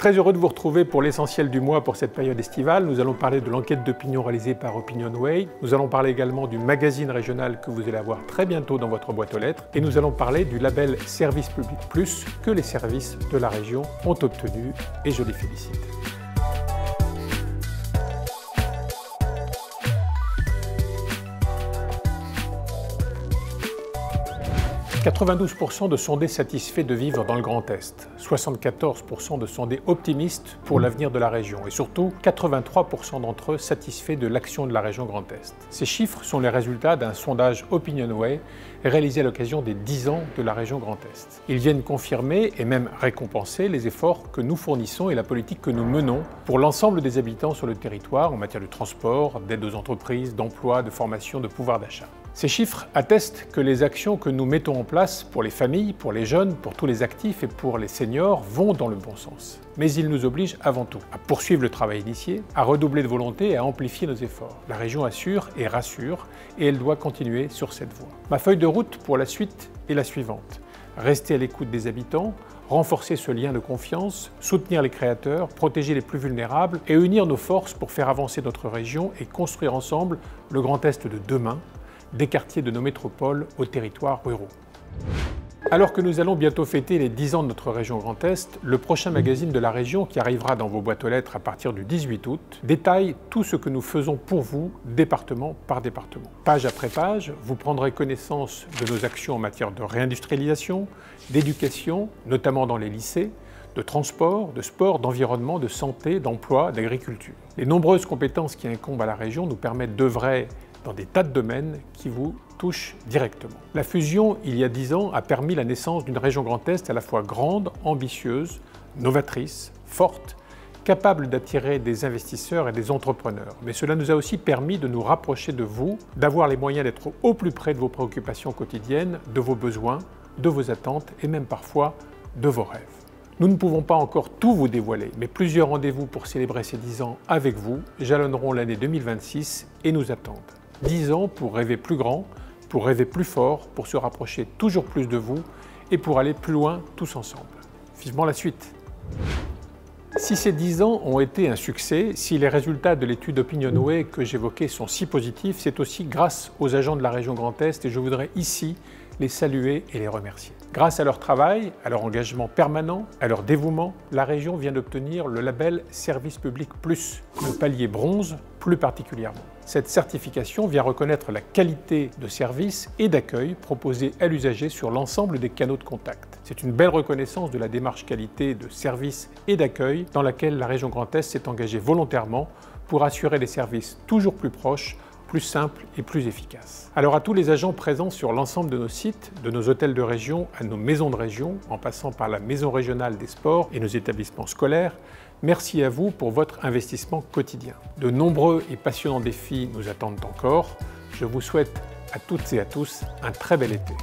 Très heureux de vous retrouver pour l'essentiel du mois pour cette période estivale. Nous allons parler de l'enquête d'opinion réalisée par OpinionWay. Nous allons parler également du magazine régional que vous allez avoir très bientôt dans votre boîte aux lettres. Et nous allons parler du label Service Public Plus que les services de la région ont obtenu et je les félicite. 92% de sondés satisfaits de vivre dans le Grand Est, 74% de sondés optimistes pour l'avenir de la région et surtout 83% d'entre eux satisfaits de l'action de la région Grand Est. Ces chiffres sont les résultats d'un sondage OpinionWay réalisé à l'occasion des 10 ans de la région Grand Est. Ils viennent confirmer et même récompenser les efforts que nous fournissons et la politique que nous menons pour l'ensemble des habitants sur le territoire en matière de transport, d'aide aux entreprises, d'emploi, de formation, de pouvoir d'achat. Ces chiffres attestent que les actions que nous mettons en place pour les familles, pour les jeunes, pour tous les actifs et pour les seniors vont dans le bon sens. Mais ils nous obligent avant tout à poursuivre le travail initié, à redoubler de volonté et à amplifier nos efforts. La région assure et rassure et elle doit continuer sur cette voie. Ma feuille de route pour la suite est la suivante. Rester à l'écoute des habitants, renforcer ce lien de confiance, soutenir les créateurs, protéger les plus vulnérables et unir nos forces pour faire avancer notre région et construire ensemble le Grand Est de demain, des quartiers de nos métropoles aux territoires ruraux. Alors que nous allons bientôt fêter les 10 ans de notre région Grand Est, le prochain magazine de la région, qui arrivera dans vos boîtes aux lettres à partir du 18 août, détaille tout ce que nous faisons pour vous, département par département. Page après page, vous prendrez connaissance de nos actions en matière de réindustrialisation, d'éducation, notamment dans les lycées, de transport, de sport, d'environnement, de santé, d'emploi, d'agriculture. Les nombreuses compétences qui incombent à la région nous permettent d'œuvrer dans des tas de domaines qui vous touchent directement. La fusion, il y a 10 ans, a permis la naissance d'une région Grand Est à la fois grande, ambitieuse, novatrice, forte, capable d'attirer des investisseurs et des entrepreneurs. Mais cela nous a aussi permis de nous rapprocher de vous, d'avoir les moyens d'être au plus près de vos préoccupations quotidiennes, de vos besoins, de vos attentes et même parfois de vos rêves. Nous ne pouvons pas encore tout vous dévoiler, mais plusieurs rendez-vous pour célébrer ces 10 ans avec vous jalonneront l'année 2026 et nous attendent. 10 ans pour rêver plus grand, pour rêver plus fort, pour se rapprocher toujours plus de vous et pour aller plus loin tous ensemble. Vivement la suite! Si ces 10 ans ont été un succès, si les résultats de l'étude OpinionWay que j'évoquais sont si positifs, c'est aussi grâce aux agents de la région Grand Est et je voudrais ici les saluer et les remercier. Grâce à leur travail, à leur engagement permanent, à leur dévouement, la région vient d'obtenir le label Service Public Plus, le palier bronze plus particulièrement. Cette certification vient reconnaître la qualité de service et d'accueil proposée à l'usager sur l'ensemble des canaux de contact. C'est une belle reconnaissance de la démarche qualité de service et d'accueil dans laquelle la région Grand Est s'est engagée volontairement pour assurer des services toujours plus proches, plus simple et plus efficace. Alors à tous les agents présents sur l'ensemble de nos sites, de nos hôtels de région à nos maisons de région, en passant par la maison régionale des sports et nos établissements scolaires, merci à vous pour votre investissement quotidien. De nombreux et passionnants défis nous attendent encore. Je vous souhaite à toutes et à tous un très bel été.